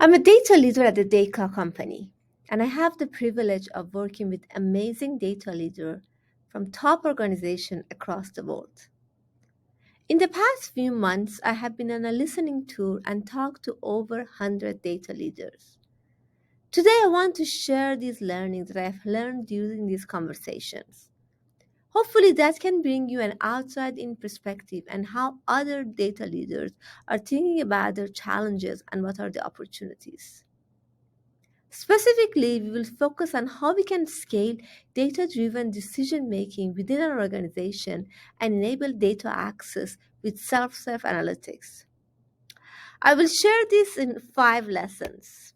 I'm a data leader at the data company, and I have the privilege of working with amazing data leaders from top organizations across the world. In the past few months, I have been on a listening tour and talked to over 100 data leaders. Today, I want to share these learnings that I have learned during these conversations. Hopefully, that can bring you an outside in perspective and how other data leaders are thinking about their challenges and what are the opportunities. Specifically, we will focus on how we can scale data driven decision making within our organization and enable data access with self analytics. I will share this in 5 lessons.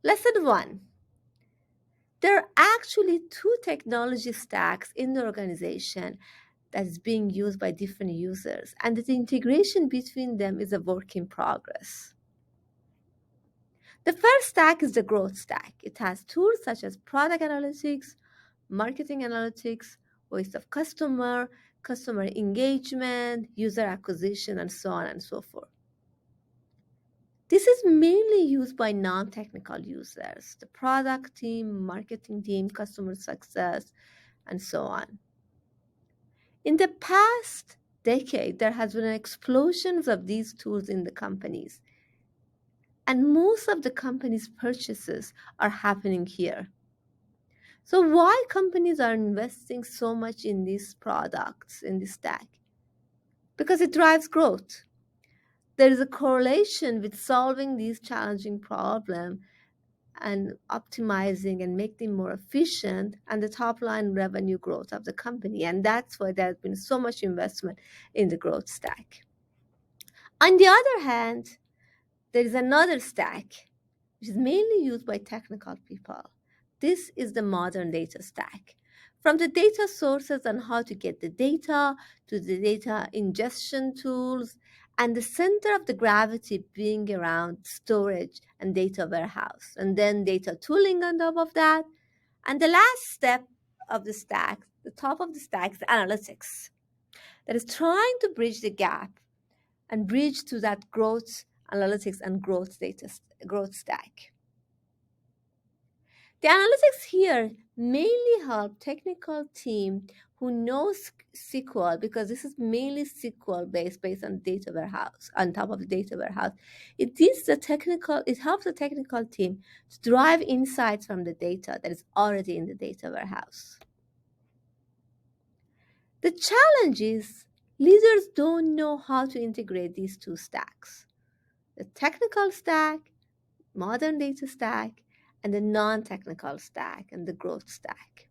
Lesson 1: there are actually two technology stacks in the organization that is being used by different users, and that the integration between them is a work in progress. The first stack is the growth stack. It has tools such as product analytics, marketing analytics, voice of customer, customer engagement, user acquisition, and so on and so forth. This is mainly used by non technical users, the product team, marketing team, customer success, and so on. In the past decade, there has been an explosion of these tools in the companies, and most of the companies' purchases are happening here. So why companies are investing so much in these products, in this stack? Because it drives growth. There is a correlation with solving these challenging problems and optimizing and making them more efficient and the top line revenue growth of the company. And that's why there's been so much investment in the growth stack. On the other hand, there is another stack which is mainly used by technical people. This is the modern data stack. From the data sources on how to get the data to the data ingestion tools, and the center of the gravity being around storage and data warehouse, and then data tooling on top of that. And the last step of the stack, the top of the stack, is analytics that is trying to bridge the gap and bridge to that growth analytics and growth stack. The analytics here mainly help technical team who knows SQL, because this is mainly SQL based on data warehouse, on top of the data warehouse. It helps the technical team to derive insights from the data that is already in the data warehouse. The challenge is leaders don't know how to integrate these two stacks: the technical stack, modern data stack, and the non-technical stack and the growth stack.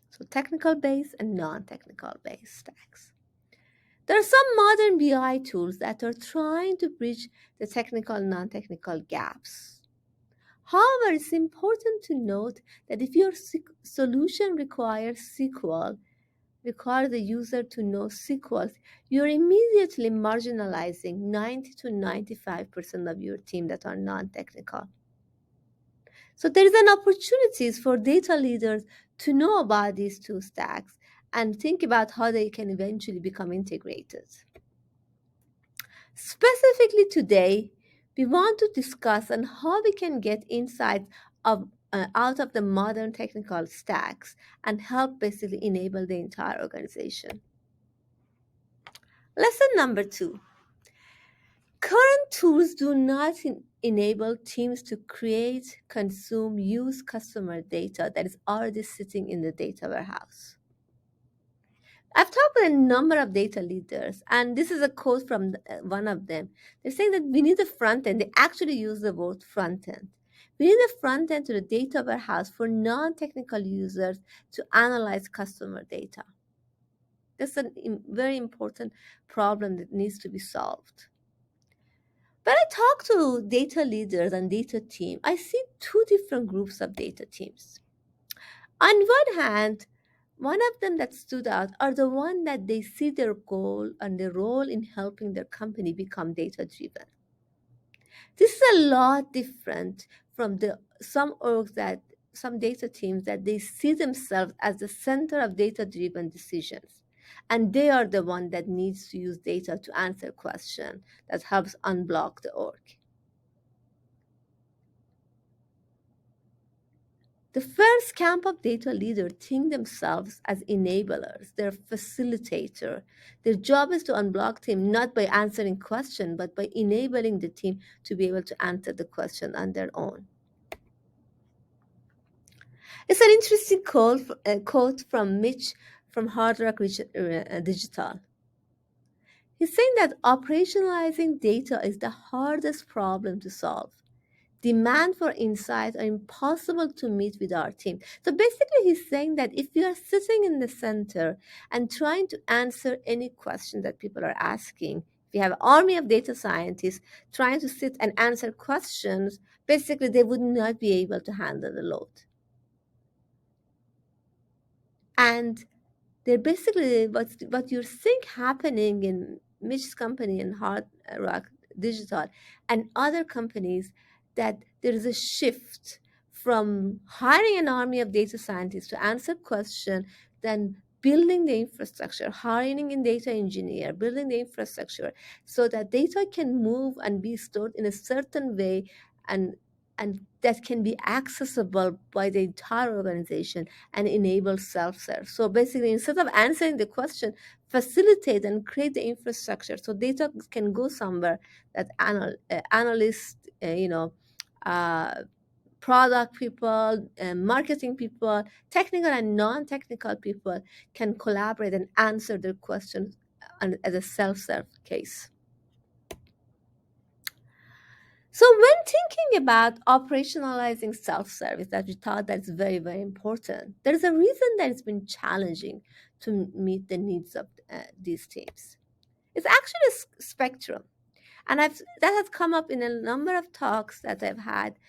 So technical base and non-technical base stacks. There are some modern BI tools that are trying to bridge the technical and non-technical gaps. However, it's important to note that if your solution requires SQL, require the user to know SQL, you're immediately marginalizing 90 to 95% of your team that are non-technical. So there is an opportunity for data leaders to know about these two stacks and think about how they can eventually become integrated. Specifically today, we want to discuss on how we can get insights out of the modern technical stacks and help basically enable the entire organization. Lesson number 2. Current tools do not enable teams to create, consume, use customer data that is already sitting in the data warehouse. I've talked with a number of data leaders, and this is a quote from one of them. They're saying that we need a front end. They actually use the word front end. We need a front end to the data warehouse for non-technical users to analyze customer data. That's a very important problem that needs to be solved. When I talk to data leaders and data team, I see two different groups of data teams. On one hand, one of them that stood out are the one that they see their goal and their role in helping their company become data driven. This is a lot different from some data teams that they see themselves as the center of data driven decisions. and they are the one that needs to use data to answer question that helps unblock the org. The first camp of data leaders think themselves as enablers. They're facilitator. Their job is to unblock team not by answering question, but by enabling the team to be able to answer the question on their own. It's an interesting quote from Mitch from Hard Rock Digital. He's saying that operationalizing data is the hardest problem to solve. Demand for insight are impossible to meet with our team. So basically, he's saying that if you are sitting in the center and trying to answer any question that people are asking, if you have an army of data scientists trying to sit and answer questions, basically they would not be able to handle the load. And they're basically what you think happening in Mitch's company and Hard Rock Digital and other companies, that there is a shift from hiring an army of data scientists to answer questions, then building the infrastructure, hiring a data engineer, building the infrastructure so that data can move and be stored in a certain way, and that can be accessible by the entire organization and enable self-serve. So basically, instead of answering the question, facilitate and create the infrastructure so data can go somewhere that analysts, uh, product people, marketing people, technical and non-technical people can collaborate and answer their questions as a self-serve case. So when thinking about operationalizing self-service, that we thought that's very, very important, there's a reason that it's been challenging to meet the needs of these teams. It's actually a spectrum. And that has come up in a number of talks that I've had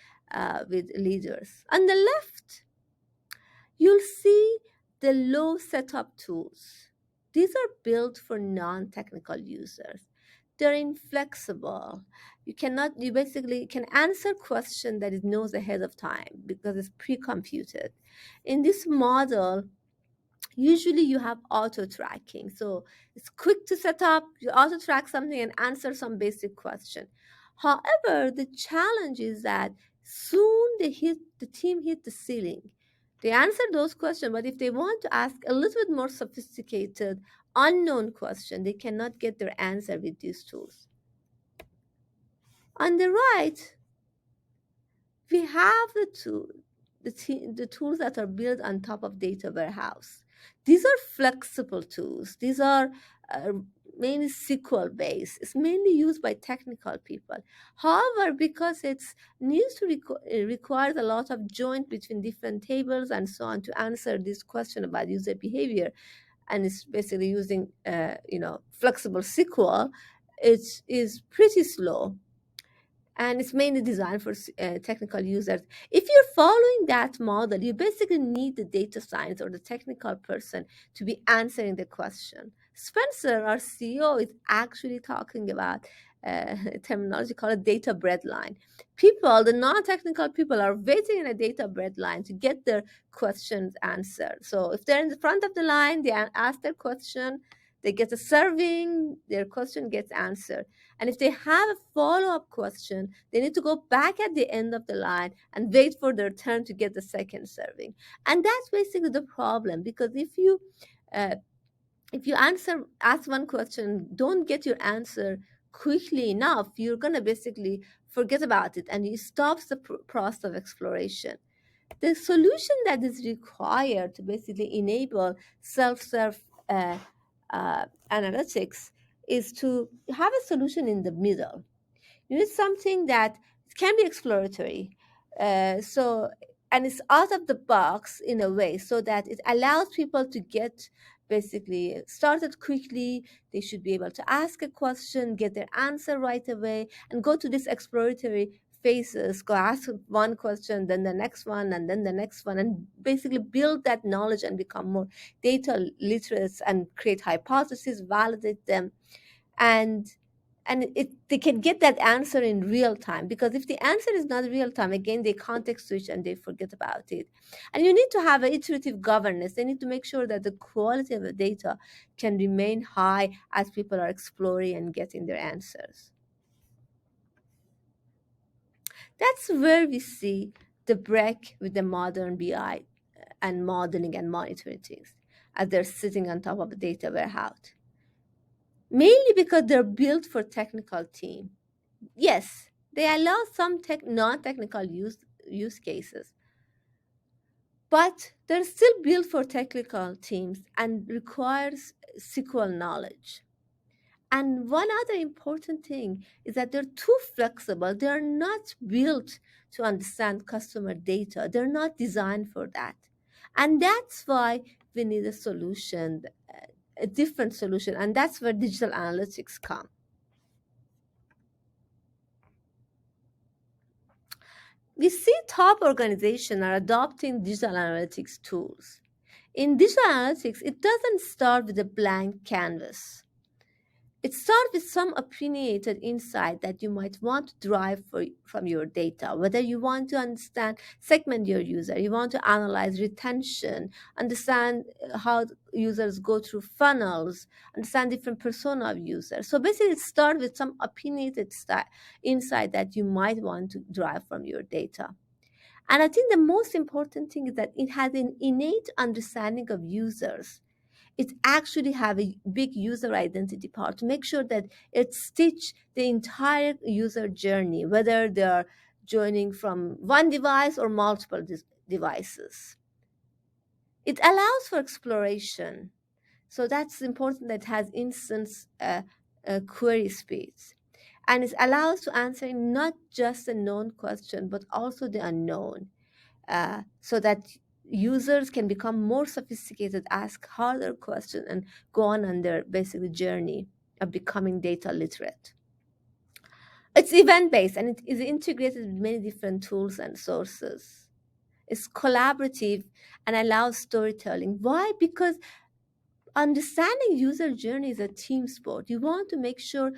with leaders. On the left, you'll see the low setup tools. These are built for non-technical users. They're inflexible. You basically can answer question that it knows ahead of time because it's pre-computed. In this model, usually you have auto tracking. So it's quick to set up, you auto track something and answer some basic question. However, the challenge is that soon the team hit the ceiling. They answer those questions, but if they want to ask a little bit more sophisticated, unknown question, they cannot get their answer with these tools. On the right, we have the tools that are built on top of data warehouse. These are flexible tools. These are uh, mainly SQL based. It's mainly used by technical people. However, because it's needs to requires a lot of joint between different tables and so on to answer this question about user behavior, and it's basically using flexible SQL, it is pretty slow, and it's mainly designed for technical users. If you're following that model, you basically need the data science or the technical person to be answering the question. Spencer, our CEO, is actually talking about terminology called data breadline. People, the non-technical people, are waiting in a data breadline to get their questions answered. So if they're in the front of the line, they ask their question, they get a serving, their question gets answered. And if they have a follow-up question, they need to go back at the end of the line and wait for their turn to get the second serving. And that's basically the problem, because uh, if you ask one question, don't get your answer quickly enough, you're gonna basically forget about it, and it stops the process of exploration. The solution that is required to basically enable self-serve uh, analytics is to have a solution in the middle. You need something that can be exploratory, so and it's out of the box in a way so that it allows people to get basically started quickly. They should be able to ask a question, get their answer right away, and go to this exploratory phases, go ask one question, then the next one, and then the next one, and basically build that knowledge and become more data literate and create hypotheses, validate them. And and they can get that answer in real time, because if the answer is not real time, again they context switch and they forget about it. And you need to have an iterative governance. They need to make sure that the quality of the data can remain high as people are exploring and getting their answers. That's where we see the break with the modern BI and modeling and monitoring things, as they're sitting on top of a data warehouse, mainly because they're built for technical team. Yes, they allow some non-technical use cases, but they're still built for technical teams and requires SQL knowledge. And one other important thing is that they're too flexible. They're not built to understand customer data. They're not designed for that. And that's why we need a solution, a different solution. And that's where digital analytics come. We see top organizations are adopting digital analytics tools. In digital analytics, it doesn't start with a blank canvas. It starts with some opinionated insight that you might want to derive from your data, whether you want to understand, segment your user, you want to analyze retention, understand how users go through funnels, understand different persona of users. So basically, it starts with some opinionated insight that you might want to derive from your data. And I think the most important thing is that it has an innate understanding of users. It actually have a big user identity part to make sure that it stitch the entire user journey, whether they are joining from one device or multiple devices. It allows for exploration. So that's important, that it has instance query speeds. And it allows to answer not just a known question, but also the unknown, so that users can become more sophisticated, ask harder questions, and go on their basically journey of becoming data literate. It's event based and it is integrated with many different tools and sources. It's collaborative and allows storytelling. Why? Because understanding user journey is a team sport. You want to make sure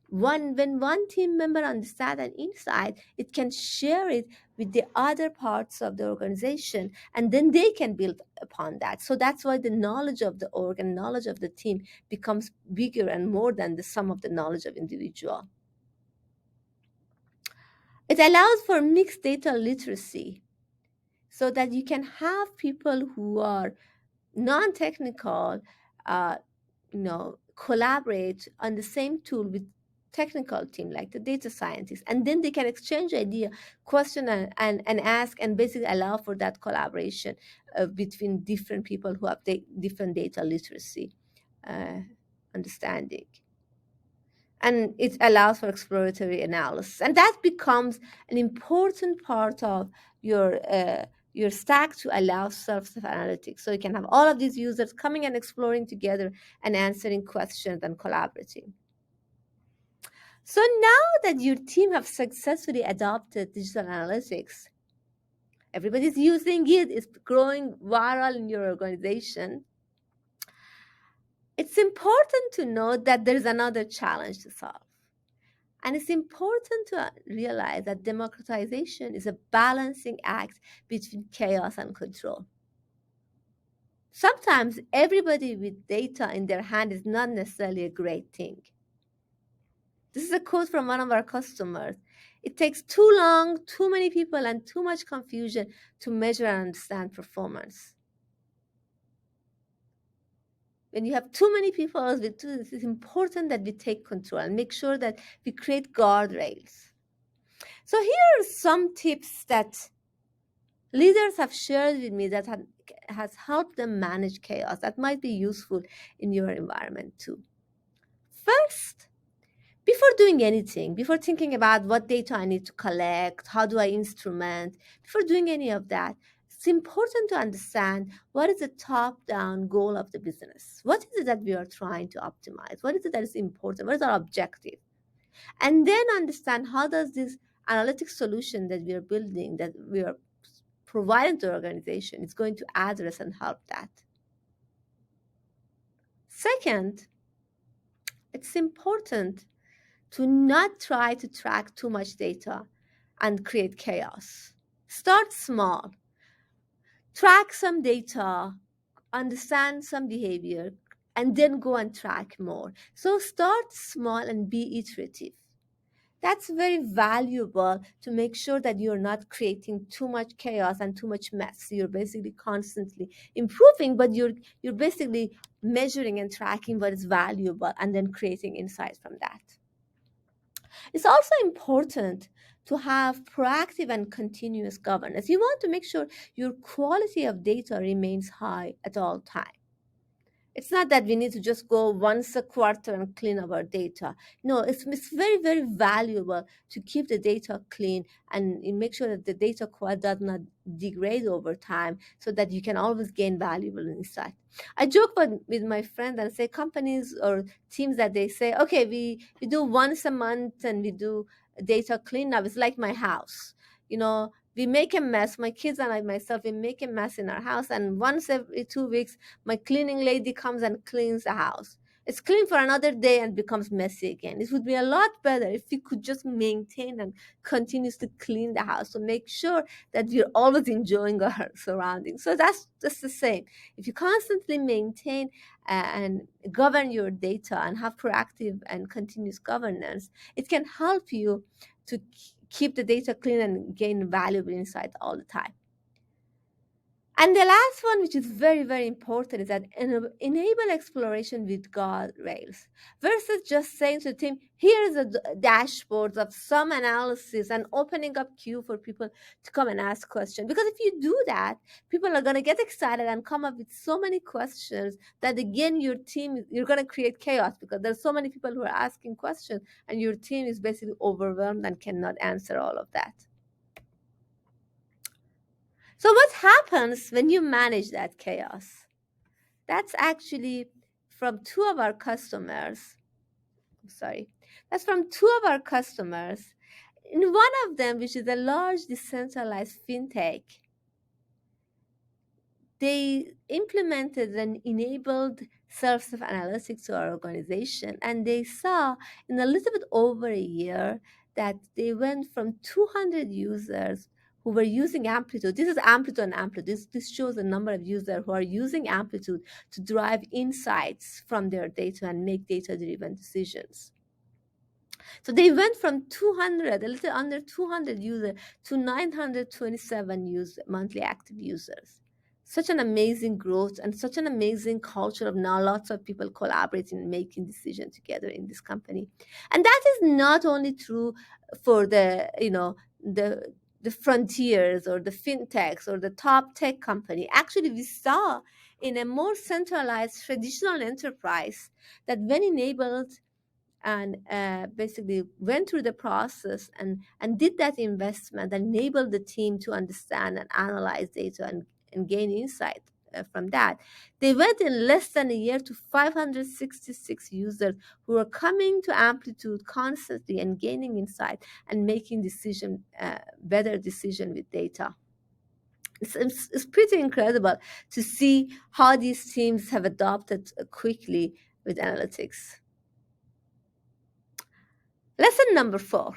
when one team member understands an insight, it can share it with the other parts of the organization, and then they can build upon that. So that's why the knowledge of the org and knowledge of the team becomes bigger and more than the sum of the knowledge of individual. It allows for mixed data literacy, so that you can have people who are non-technical, uh, collaborate on the same tool with technical team like the data scientists, and then they can exchange idea, question, and ask, and basically allow for that collaboration between different people who have different data literacy uh, understanding. And it allows for exploratory analysis, and that becomes an important part of your stack to allow self analytics, so you can have all of these users coming and exploring together and answering questions and collaborating. So now that your team have successfully adopted digital analytics, everybody's using it, it's growing viral in your organization, it's important to note that there is another challenge to solve. And it's important to realize that democratization is a balancing act between chaos and control. Sometimes everybody with data in their hand is not necessarily a great thing. This is a quote from one of our customers. It takes too long, too many people, and too much confusion to measure and understand performance. When you have too many people with tools, it's important that we take control and make sure that we create guardrails. So here are some tips that leaders have shared with me that has helped them manage chaos that might be useful in your environment too. First, before doing anything, before thinking about what data I need to collect, how do I instrument, before doing any of that, it's important to understand what is the top-down goal of the business. What is it that we are trying to optimize? What is it that is important? What is our objective? And then understand how does this analytic solution that we are building, that we are providing to the organization, is going to address and help that. Second, it's important to not try to track too much data and create chaos. Start small, track some data, understand some behavior, and then go and track more. So start small and be iterative. That's very valuable to make sure that you're not creating too much chaos and too much mess. You're basically constantly improving, but you're basically measuring and tracking what is valuable and then creating insights from that. It's also important to have proactive and continuous governance. You want to make sure your quality of data remains high at all times. It's not that we need to just go once a quarter and clean our data. No, it's very, very valuable to keep the data clean and make sure that the data quality does not degrade over time so that you can always gain valuable insight. I joke with my friend and say companies or teams that they say, okay, we do once a month and we do data cleanup. It's like my house. We make a mess. My kids and I myself, we make a mess in our house, and once every 2 weeks my cleaning lady comes and cleans the house. It's clean for another day and becomes messy again. It would be a lot better if we could just maintain and continuously clean the house. So make sure that we're always enjoying our surroundings. So that's just the same. If you constantly maintain and govern your data and have proactive and continuous governance, it can help you to keep the data clean and gain valuable insight all the time. And the last one, which is very, very important, is that enable exploration with guardrails versus just saying to the team, here's a dashboard of some analysis and opening up queue for people to come and ask questions. Because if you do that, people are going to get excited and come up with so many questions that, again, you're going to create chaos because there's so many people who are asking questions and your team is basically overwhelmed and cannot answer all of that. So what happens when you manage that chaos? That's actually from two of our customers. Sorry. That's from two of our customers. In one of them, which is a large decentralized fintech, they implemented and enabled self analytics to our organization. And they saw in a little bit over a year that they went from 200 users who were using Amplitude. This is Amplitude and Amplitude. This shows the number of users who are using Amplitude to drive insights from their data and make data-driven decisions. So they went from 200, a little under 200 users, to 927 monthly active users. Such an amazing growth and such an amazing culture of now lots of people collaborating and making decisions together in this company. And that is not only true for the frontiers or the fintechs or the top tech company. Actually, we saw in a more centralized traditional enterprise that when enabled and basically went through the process and did that investment and enabled the team to understand and analyze data and gain insight from that. They went in less than a year to 566 users who are coming to Amplitude constantly and gaining insight and making better decision with data. It's pretty incredible to see how these teams have adopted quickly with analytics. Lesson number 4.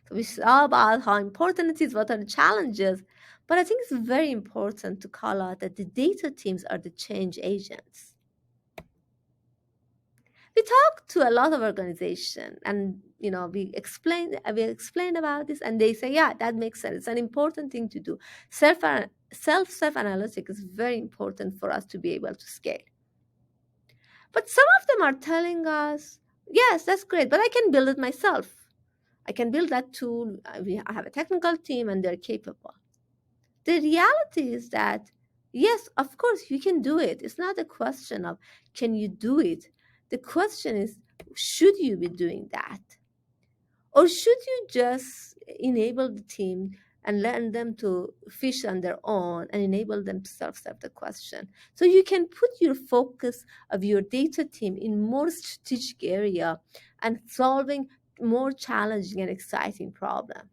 So we saw about how important it is, what are the challenges, but I think it's very important to call out that the data teams are the change agents. We talk to a lot of organizations and we explain about this and they say, yeah, that makes sense. It's an important thing to do. Self-analytic is very important for us to be able to scale. But some of them are telling us, yes, that's great, but I can build it myself. I can build that tool. I have a technical team and they're capable. The reality is that, yes, of course, you can do it. It's not a question of can you do it. The question is, should you be doing that? Or should you just enable the team and learn them to fish on their own and enable them to self-serve the question? So you can put your focus of your data team in more strategic area and solving more challenging and exciting problem.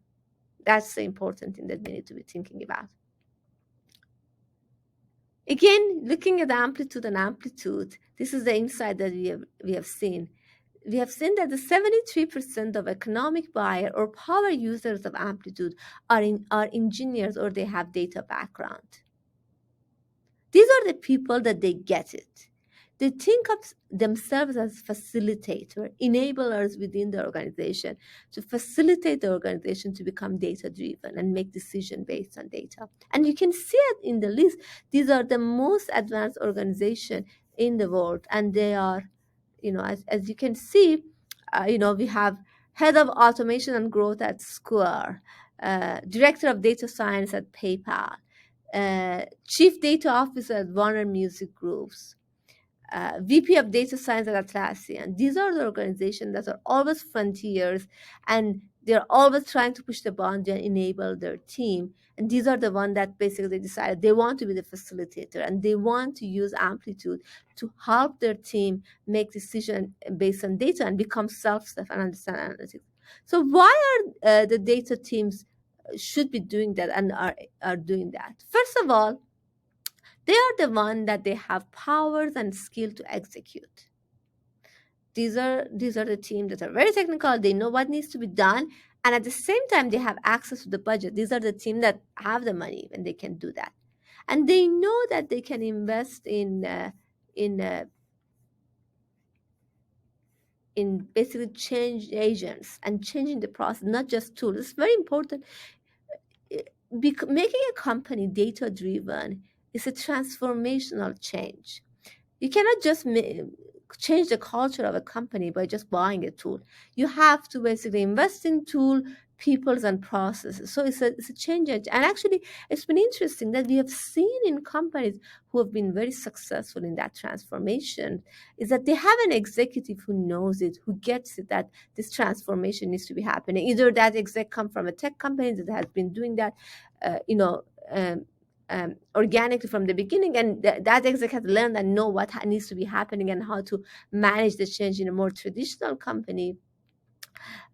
That's the important thing that we need to be thinking about. Again, looking at amplitude, this is the insight that we have seen. we have seen that the 73% of economic buyer or power users of Amplitude are engineers or they have data background. These are the people that they get it. They think of themselves as facilitator, enablers within the organization to facilitate the organization to become data driven and make decisions based on data. And you can see it in the list. These are the most advanced organization in the world, and they are, as you can see, we have head of automation and growth at Square, director of data science at PayPal, chief data officer at Warner Music Groups, VP of Data Science at Atlassian. These are the organizations that are always frontiers, and they're always trying to push the boundary and enable their team. And these are the ones that basically decided they want to be the facilitator and they want to use Amplitude to help their team make decisions based on data and become self-stuff and understand analytics. So why are the data teams should be doing that and are doing that? First of all, they are the one that they have powers and skill to execute. These are the teams that are very technical. They know what needs to be done, and at the same time, they have access to the budget. These are the team that have the money and they can do that, and they know that they can invest in uh, in basically change agents and changing the process, not just tools. It's very important. Making a company data driven is a transformational change. You cannot just change the culture of a company by just buying a tool. You have to basically invest in tool, peoples, and processes. So it's a change. And actually, it's been interesting that we have seen in companies who have been very successful in that transformation is that they have an executive who knows it, who gets it, that this transformation needs to be happening. Either that exec come from a tech company that has been doing that, uh, you know, um, organically from the beginning, and that exec has learned and know what needs to be happening and how to manage the change in a more traditional company.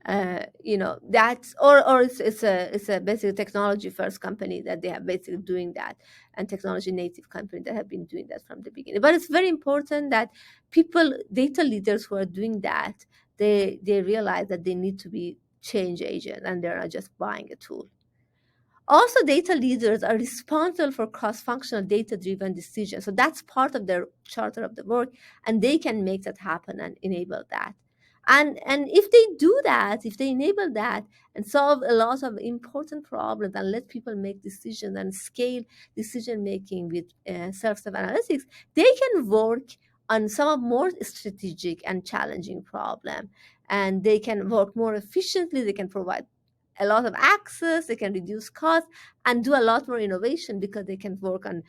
That's or it's a basically technology first company that they have basically doing that, and technology native company that have been doing that from the beginning. But it's very important that people, data leaders who are doing that, they realize that they need to be change agent and they're not just buying a tool. Also, data leaders are responsible for cross-functional data-driven decisions. So that's part of their charter of the work, and they can make that happen and enable that. And if they do that, if they enable that and solve a lot of important problems and let people make decisions and scale decision making with self-serve analytics, they can work on some of more strategic and challenging problem, and they can work more efficiently. They can provide a lot of access, they can reduce costs and do a lot more innovation because they can work on,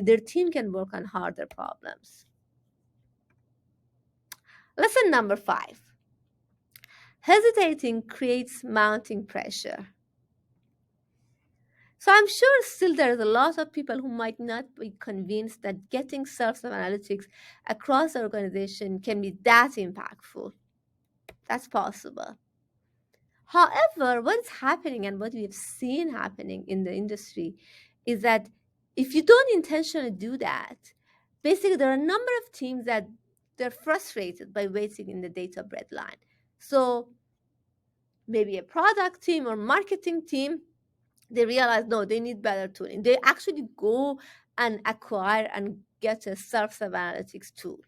their team can work on harder problems. Lesson number 5: hesitating creates mounting pressure. So I'm sure still there's a lot of people who might not be convinced that getting self-serve analytics across the organization can be that impactful. That's possible. However, what's happening and what we have seen happening in the industry is that if you don't intentionally do that, basically there are a number of teams that they're frustrated by waiting in the data breadline. So maybe a product team or marketing team, they realize no, they need better tooling. They actually go and acquire and get a self-serve analytics tool.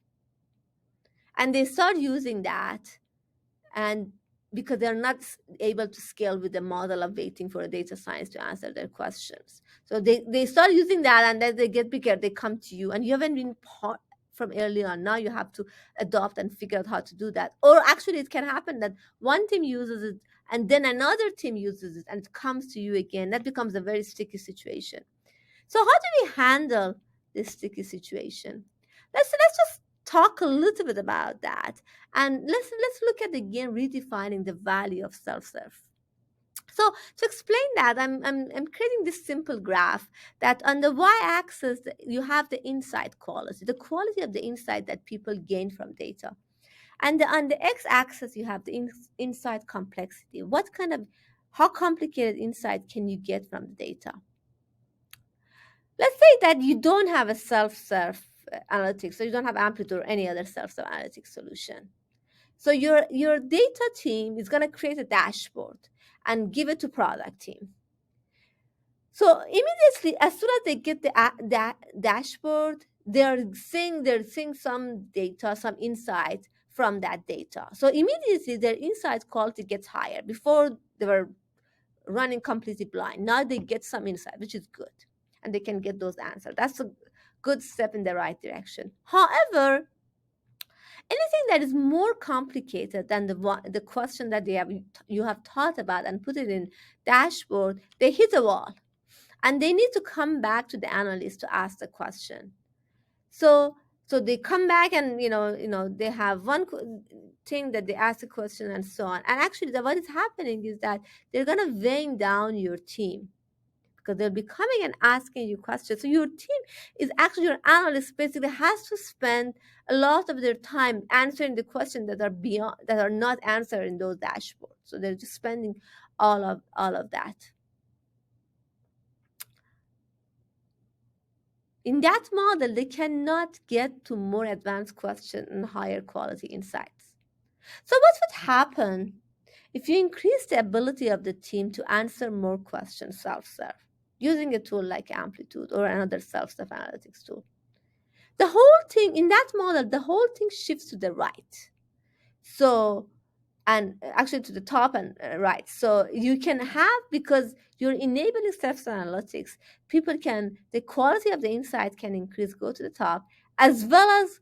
And they start using that, and because they're not able to scale with the model of waiting for a data science to answer their questions. So they start using that, and then they get bigger, they come to you, and you haven't been part from early on. Now you have to adopt and figure out how to do that. Or actually it can happen that one team uses it and then another team uses it and it comes to you again. That becomes a very sticky situation. So how do we handle this sticky situation? Let's just talk a little bit about that, and let's look at again redefining the value of self-serve. So to explain that, I'm creating this simple graph that on the y-axis you have the insight quality, the quality of the insight that people gain from data, and on the x-axis you have the insight complexity. How complicated insight can you get from the data? Let's say that you don't have a self-serve analytics, so you don't have Amplitude or any other self-serve analytics solution. So your data team is going to create a dashboard and give it to product team. So immediately, as soon as they get that dashboard, they're seeing some data, some insight from that data. So immediately their insight quality gets higher. Before they were running completely blind. Now they get some insight, which is good, and they can get those answers. That's a good step in the right direction. However, anything that is more complicated than the question that you have thought about and put it in dashboard, they hit a wall, and they need to come back to the analyst to ask the question. So so they come back, and they have thing that they ask the question and so on. And actually, what is happening is that they're gonna weighing down your team, because they'll be coming and asking you questions. So your team is actually, your analyst basically has to spend a lot of their time answering the questions that are not answered in those dashboards. So they're just spending all of that. In that model, they cannot get to more advanced questions and higher quality insights. So what would happen if you increase the ability of the team to answer more questions self-serve using a tool like Amplitude or another self-serve analytics tool? The whole thing in that model, the whole thing shifts to the right. So, and actually to the top and right. So you can have, because you're enabling self-analytics, the quality of the insight can increase, go to the top, as well as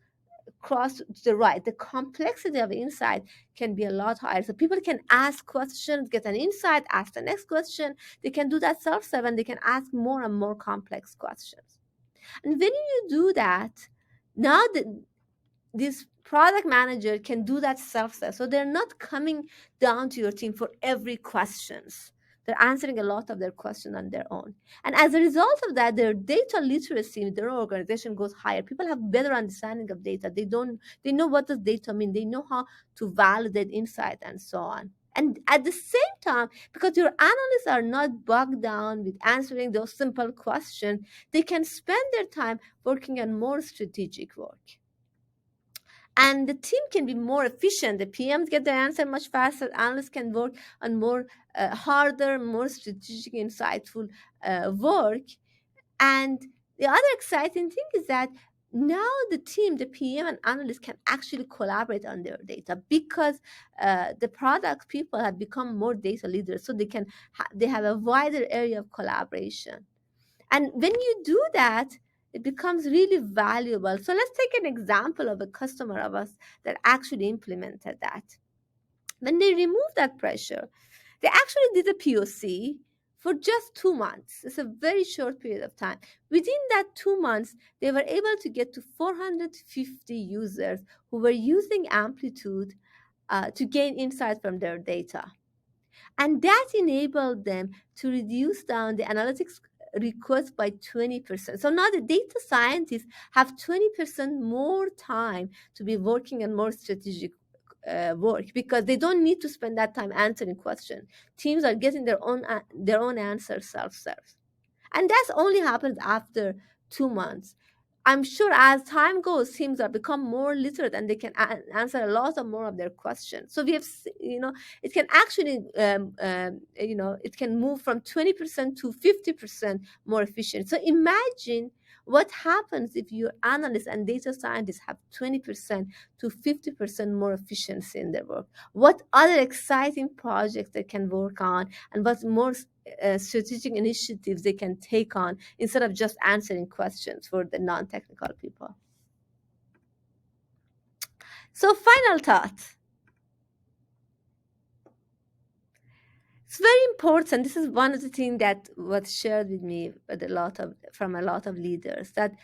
cross to the right. The complexity of insight can be a lot higher. So people can ask questions, get an insight, ask the next question. They can do that self-serve, and they can ask more and more complex questions. And when you do that, now this product manager can do that self-serve. So they're not coming down to your team for every questions. They're answering a lot of their questions on their own. And as a result of that, their data literacy in their organization goes higher. People have better understanding of data. They know what does data mean. They know how to validate insight and so on. And at the same time, because your analysts are not bogged down with answering those simple questions, they can spend their time working on more strategic work, and the team can be more efficient. The PMs get the answer much faster. Analysts can work on more harder, more strategic, insightful work. And the other exciting thing is that now the team, the PM and analysts, can actually collaborate on their data, because the product people have become more data leaders, so they have a wider area of collaboration. And when you do that, it becomes really valuable. So let's take an example of a customer of us that actually implemented that. When they removed that pressure, they actually did a POC for just 2 months. It's a very short period of time. Within that 2 months, they were able to get to 450 users who were using Amplitude to gain insight from their data. And that enabled them to reduce down the analytics request by 20%. So now the data scientists have 20% more time to be working on more strategic work, because they don't need to spend that time answering questions. Teams are getting their own answers self-serve. And that's only happens after 2 months. I'm sure as time goes, teams are become more literate, and they can answer a lot of more of their questions. So we have, it can actually, it can move from 20% to 50% more efficient. So imagine what happens if your analysts and data scientists have 20% to 50% more efficiency in their work. What other exciting projects they can work on, and what more strategic initiatives they can take on, instead of just answering questions for the non-technical people. So final thought. It's very important. This is one of the things that was shared with me from a lot of leaders, that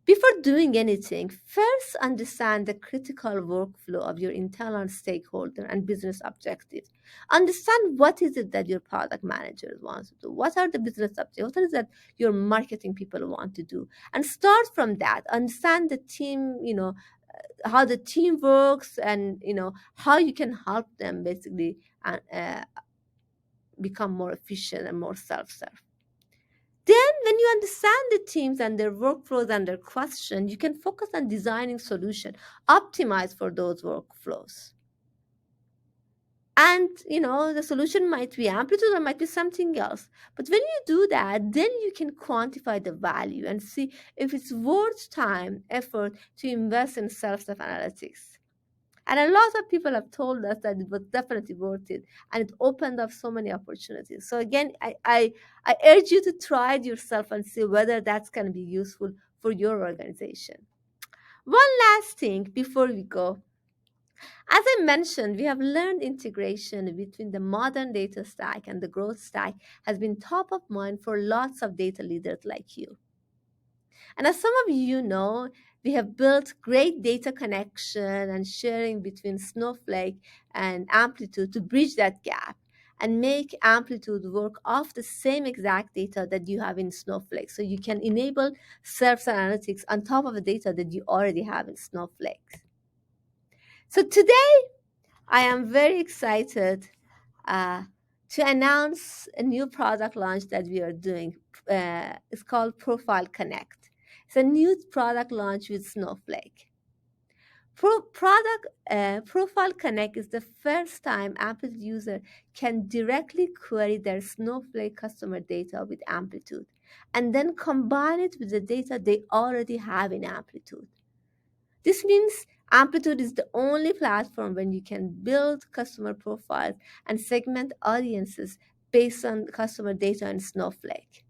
before doing anything, first understand the critical workflow of your internal stakeholder and business objectives. Understand what is it that your product managers want to do. What are the business objectives? What is that your marketing people want to do? And start from that. Understand the team, how the team works, and how you can help them basically become more efficient and more self-serve. Then, when you understand the teams and their workflows and their questions, you can focus on designing solutions optimized for those workflows. And the solution might be amplitude or might be something else. But when you do that, then you can quantify the value and see if it's worth time, effort to invest in self analytics. And a lot of people have told us that it was definitely worth it, and it opened up so many opportunities. So again, I urge you to try it yourself and see whether that's going to be useful for your organization. One last thing before we go. As I mentioned, we have learned integration between the modern data stack and the growth stack has been top of mind for lots of data leaders like you. And as some of you know, we have built great data connection and sharing between Snowflake and Amplitude to bridge that gap and make Amplitude work off the same exact data that you have in Snowflake. So you can enable service analytics on top of the data that you already have in Snowflake. So today, I am very excited uh, to announce a new product launch that we are doing. It's called Profile Connect. It's a new product launch with Snowflake. Profile Connect is the first time Amplitude user can directly query their Snowflake customer data with Amplitude and then combine it with the data they already have in Amplitude. This means Amplitude is the only platform when you can build customer profiles and segment audiences based on customer data in Snowflake.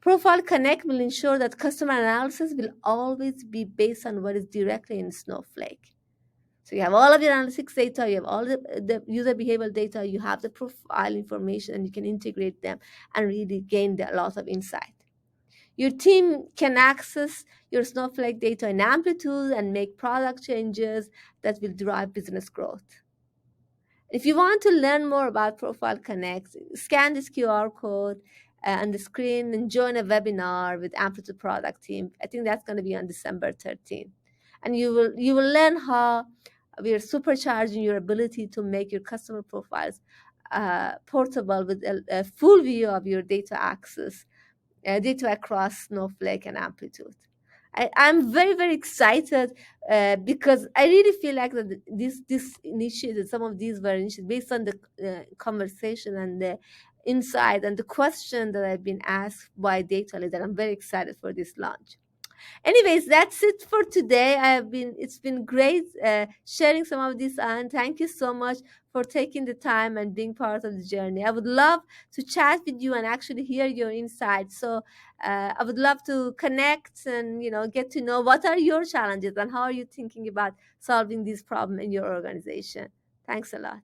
Profile Connect will ensure that customer analysis will always be based on what is directly in Snowflake. So you have all of your analytics data, you have all the user behavioral data, you have the profile information, and you can integrate them and really gain a lot of insight. Your team can access your Snowflake data in Amplitude and make product changes that will drive business growth. If you want to learn more about Profile Connect, scan this QR code on the screen and join a webinar with Amplitude product team. I think that's going to be on December 13th. And you will learn how we are supercharging your ability to make your customer profiles portable with a full view of your data access data across Snowflake and Amplitude. I'm very, very excited because I really feel like that this initiative, some of these were initiated based on the conversation and the insight and the question that I've been asked by data leader. I'm very excited for this launch. Anyways, that's it for today. It's been great sharing some of this, and thank you so much for taking the time and being part of the journey. I would love to chat with you and actually hear your insights. So I would love to connect and get to know what are your challenges and how are you thinking about solving this problem in your organization. Thanks a lot.